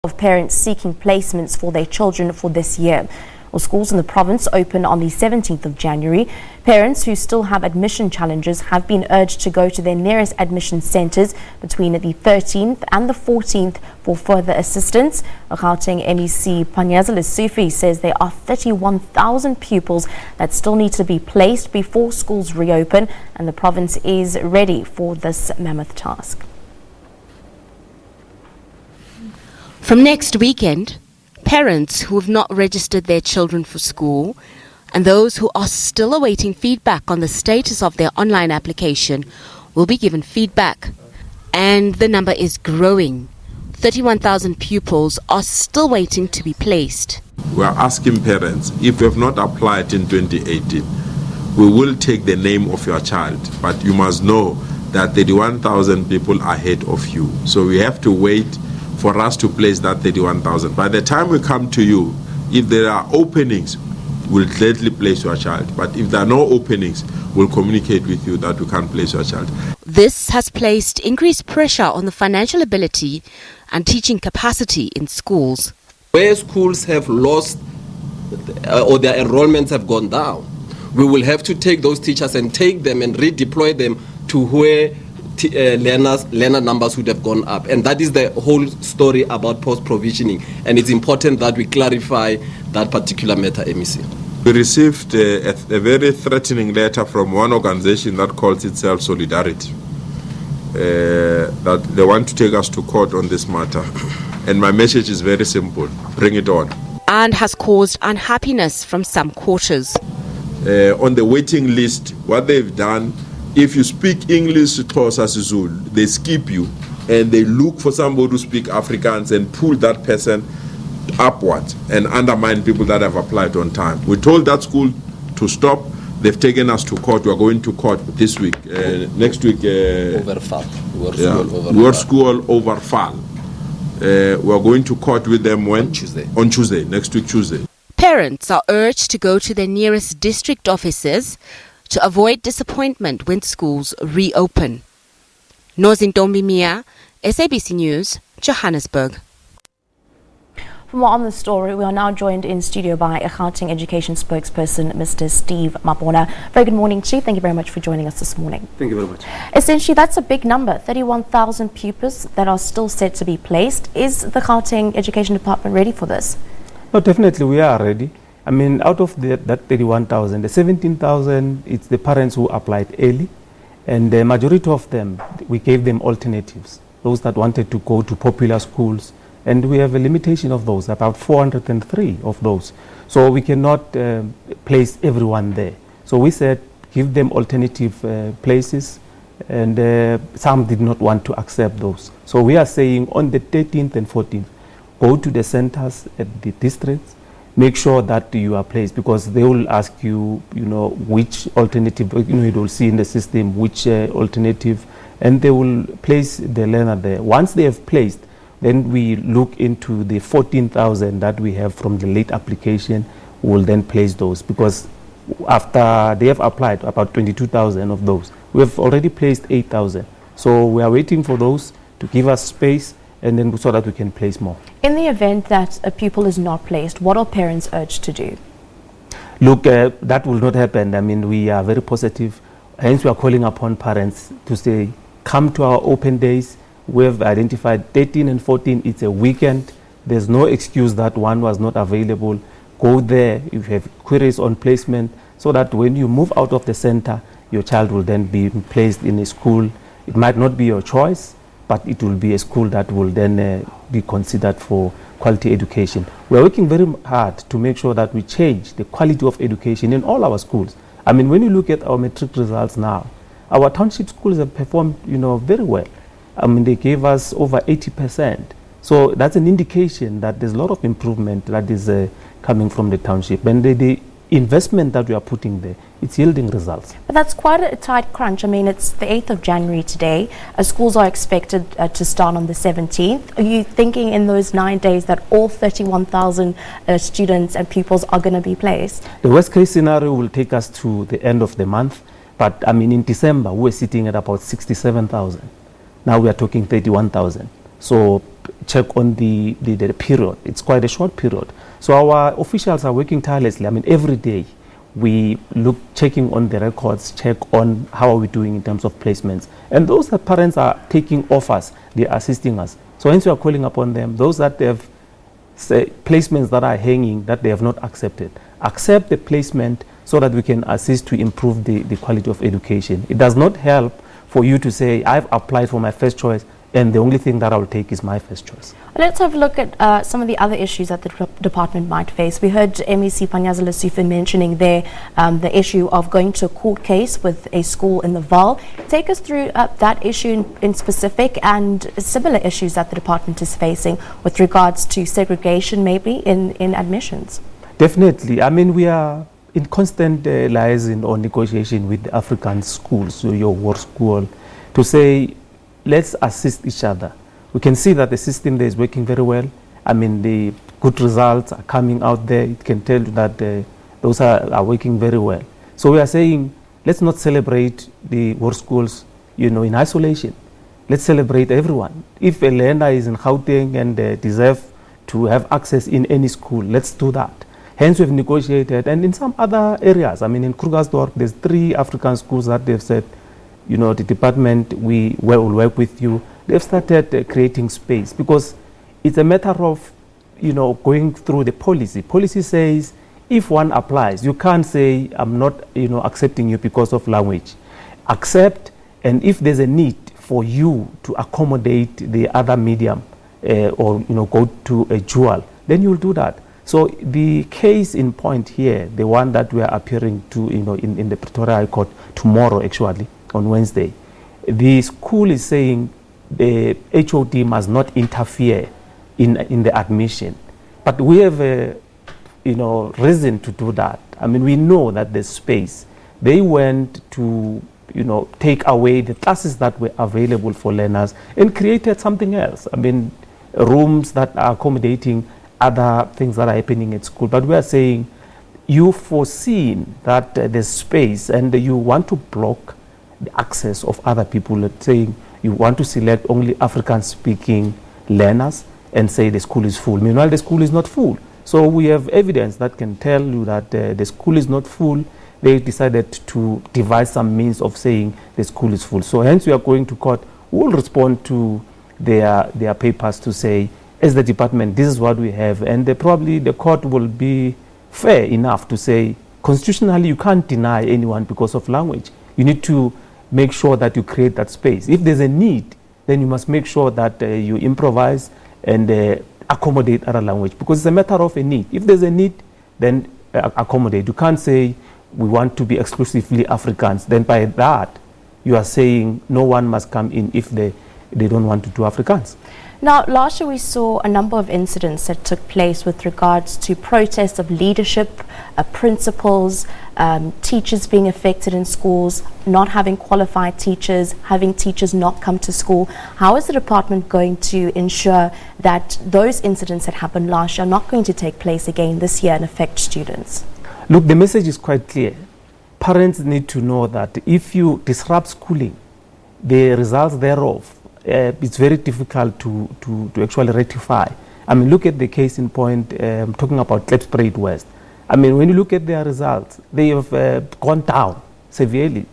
Of parents seeking placements for their children for this year. Well, schools in the province open on the 17th of January. Parents who still have admission challenges have been urged to go to their nearest admission centres between the 13th and the 14th for further assistance. Gauteng MEC Panyaza Lesufi says there are 31,000 pupils that still need to be placed before schools reopen, and the province is ready for this mammoth task. From next weekend, parents who have not registered their children for school and those who are still awaiting feedback on the status of their online application will be given feedback. And the number is growing. 31,000 pupils are still waiting to be placed. We are asking parents, if you have not applied in 2018, we will take the name of your child, but you must know that 31,000 people are ahead of you. So we have to wait for us to place that 31,000. By the time we come to you, if there are openings, we'll gladly place your child. But if there are no openings, we'll communicate with you that we can't place your child. This has placed increased pressure on the financial ability and teaching capacity in schools. Where schools have lost or their enrollments have gone down, we will have to take those teachers and take them and redeploy them to where learner numbers would have gone up. And that is the whole story about post-provisioning. And it's important that we clarify that particular matter, MEC. We received a very threatening letter from one organization that calls itself Solidarity, that they want to take us to court on this matter. And my message is very simple: bring it on. And has caused unhappiness from some quarters. On the waiting list, what they've done, if you speak English, Xhosa, Zulu, they skip you and they look for somebody to speak Afrikaans and pull that person upwards and undermine people that have applied on time. We told that school to stop. They've taken us to court. We are going to court this week. Next week, World School Overfall. We are going to court with them when? On Tuesday, next week Tuesday. Parents are urged to go to their nearest district offices to avoid disappointment when schools reopen. Nozintombi Mia, SABC News, Johannesburg. For more on the story, we are now joined in studio by a Gauteng Education spokesperson, Mr. Steve Mabona. Very good morning, Chief. Thank you very much for joining us this morning. Thank you very much. Essentially, that's a big number, 31,000 pupils that are still set to be placed. Is the Gauteng Education Department ready for this? No, definitely we are ready. I mean, out of that 31,000, the 17,000, it's the parents who applied early. And the majority of them, we gave them alternatives, those that wanted to go to popular schools. And we have a limitation of those, about 403 of those. So we cannot place everyone there. So we said, give them alternative places. And some did not want to accept those. So we are saying on the 13th and 14th, go to the centers at the districts. Make sure that you are placed, because they will ask you, which alternative, you will see in the system which alternative, and they will place the learner there. Once they have placed, then we look into the 14,000 that we have from the late application. We will then place those, because after they have applied, about 22,000 of those, we have already placed 8,000. So we are waiting for those to give us space, and then so that we can place more. In the event that a pupil is not placed, what are parents urged to do? Look, that will not happen. I mean, we are very positive. Hence, we are calling upon parents to say, come to our open days. We have identified 13 and 14. It's a weekend. There's no excuse that one was not available. Go there if you have queries on placement, so that when you move out of the center, your child will then be placed in a school. It might not be your choice, but it will be a school that will then be considered for quality education. We are working very hard to make sure that we change the quality of education in all our schools. I mean, when you look at our matric results now, our township schools have performed, very well. I mean, they gave us over 80%. So that's an indication that there's a lot of improvement that is coming from the township. And the investment that we are putting there, it's yielding results. But that's quite a tight crunch. I mean, it's the 8th of January today. Schools are expected to start on the 17th. Are you thinking in those 9 days that all 31,000 students and pupils are going to be placed? The worst case scenario will take us to the end of the month. But I mean, in December, we're sitting at about 67,000. Now we are talking 31,000. So check on the period. It's quite a short period. So our officials are working tirelessly. I mean, every day we look, checking on the records, check on how are we doing in terms of placements. And those that parents are taking offers, they are assisting us. So hence we are calling upon them, those that have placements that are hanging that they have not accepted, accept the placement so that we can assist to improve the quality of education. It does not help for you to say, I've applied for my first choice and the only thing that I will take is my first choice. Let's have a look at some of the other issues that the department might face. We heard MEC Panyaza Lesufi mentioning there the issue of going to a court case with a school in the Vaal. Take us through that issue in specific and similar issues that the department is facing with regards to segregation maybe in admissions. Definitely. I mean, we are in constant liaison or negotiation with the African schools, so your war school, to say, let's assist each other. We can see that the system there is working very well. I mean, the good results are coming out there. It can tell you that those are working very well. So we are saying, let's not celebrate the war schools, in isolation. Let's celebrate everyone. If a learner is in Gauteng and deserve to have access in any school, let's do that. Hence, we've negotiated. And in some other areas, I mean, in Krugersdorp, there's 3 African schools that they've said, the department, we will work with you. They've started creating space because it's a matter of, going through the policy. Policy says if one applies, you can't say, I'm not, accepting you because of language. Accept, and if there's a need for you to accommodate the other medium or, go to a dual, then you'll do that. So the case in point here, the one that we are appearing to, in the Pretoria High Court tomorrow, actually, on Wednesday, the school is saying the HOD must not interfere in the admission. But we have a reason to do that. I mean, we know that there's space. They went to take away the classes that were available for learners and created something else. I mean, rooms that are accommodating other things that are happening at school. But we are saying you foreseen that there's space and you want to block the access of other people. Let's say you want to select only African-speaking learners and say the school is full. Meanwhile, the school is not full. So we have evidence that can tell you that the school is not full. They decided to devise some means of saying the school is full. So hence we are going to court. We will respond to their papers to say, as the department, this is what we have. And probably the court will be fair enough to say, constitutionally, you can't deny anyone because of language. You need to make sure that you create that space. If there's a need, then you must make sure that you improvise and accommodate other language, because it's a matter of a need. If there's a need, then accommodate. You can't say we want to be exclusively Africans. Then by that, you are saying no one must come in if they don't want to do Afrikaans. Now, last year we saw a number of incidents that took place with regards to protests of leadership, principals, teachers being affected in schools, not having qualified teachers, having teachers not come to school. How is the department going to ensure that those incidents that happened last year are not going to take place again this year and affect students? Look, the message is quite clear. Parents need to know that if you disrupt schooling, the results thereof, it's very difficult to actually rectify. I mean, look at the case in point, talking about Klipspruit West. I mean, when you look at their results, they have gone down severely.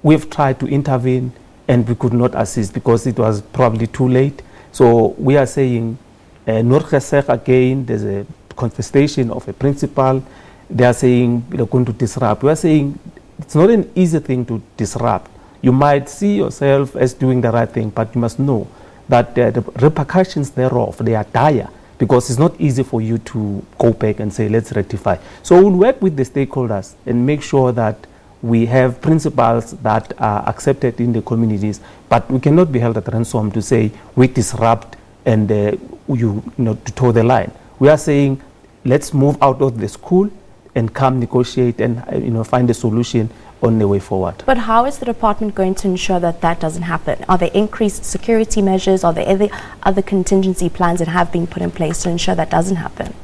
We've tried to intervene and we could not assist because it was probably too late. So we are saying, Noordgeseg again, there's a contestation of a principal. They are saying they're going to disrupt. We are saying it's not an easy thing to disrupt. You might see yourself as doing the right thing, but you must know that the repercussions thereof, they are dire, because it's not easy for you to go back and say, let's rectify. So we'll work with the stakeholders and make sure that we have principles that are accepted in the communities, but we cannot be held at ransom to say we disrupt and to toe the line. We are saying, let's move out of the school and come negotiate and find a solution on the way forward. But how is the department going to ensure that that doesn't happen? Are there increased security measures? Are there other contingency plans that have been put in place to ensure that doesn't happen?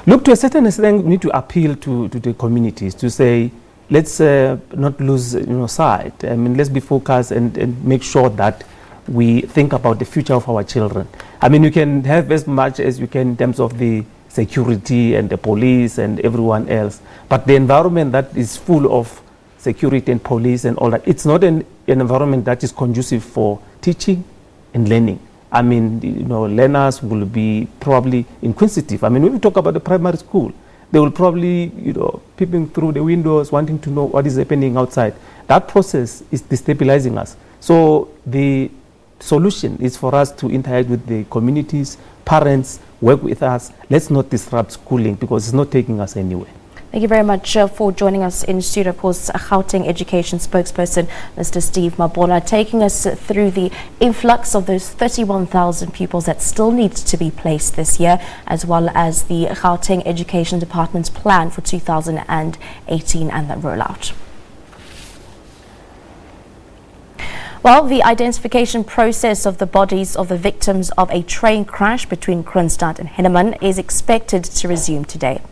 Look, to a certain extent, we need to appeal to the communities to say, let's not lose sight. I mean, let's be focused and make sure that we think about the future of our children. I mean, you can have as much as you can in terms of the security and the police and everyone else, but the environment that is full of security and police and all that, it's not an environment that is conducive for teaching and learning. I mean, learners will be probably inquisitive. I mean, when we talk about the primary school, they will probably, peeping through the windows, wanting to know what is happening outside. That process is destabilizing us. So the solution is for us to interact with the communities, parents, work with us. Let's not disrupt schooling because it's not taking us anywhere. Thank you very much for joining us in studio. Of course, Gauteng Education spokesperson, Mr. Steve Mabona, taking us through the influx of those 31,000 pupils that still need to be placed this year, as well as the Gauteng Education Department's plan for 2018 and that rollout. Well, the identification process of the bodies of the victims of a train crash between Kroonstad and Henneman is expected to resume today.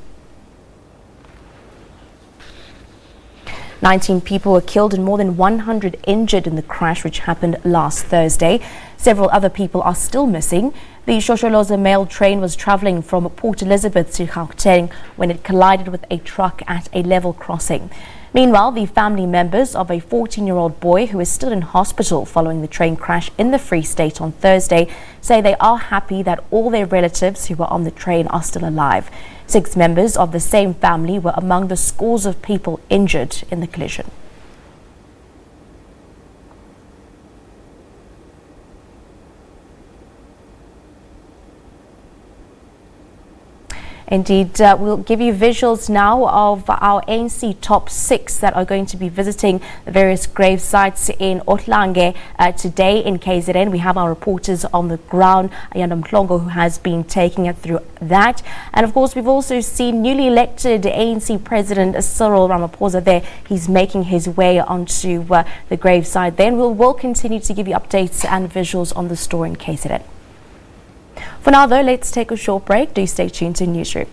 19 people were killed and more than 100 injured in the crash which happened last Thursday. Several other people are still missing. The Shosholoza mail train was travelling from Port Elizabeth to Gauteng when it collided with a truck at a level crossing. Meanwhile, the family members of a 14-year-old boy who is still in hospital following the train crash in the Free State on Thursday say they are happy that all their relatives who were on the train are still alive. 6 members of the same family were among the scores of people injured in the collision. Indeed, we'll give you visuals now of our ANC top 6 that are going to be visiting the various grave sites in Otlange today in KZN. We have our reporters on the ground, Ayanda Mhlongo, who has been taking it through that. And of course, we've also seen newly elected ANC President Cyril Ramaphosa there. He's making his way onto the grave site. Then we'll continue to give you updates and visuals on the story in KZN. For now, though, let's take a short break. Do stay tuned to Newsroom.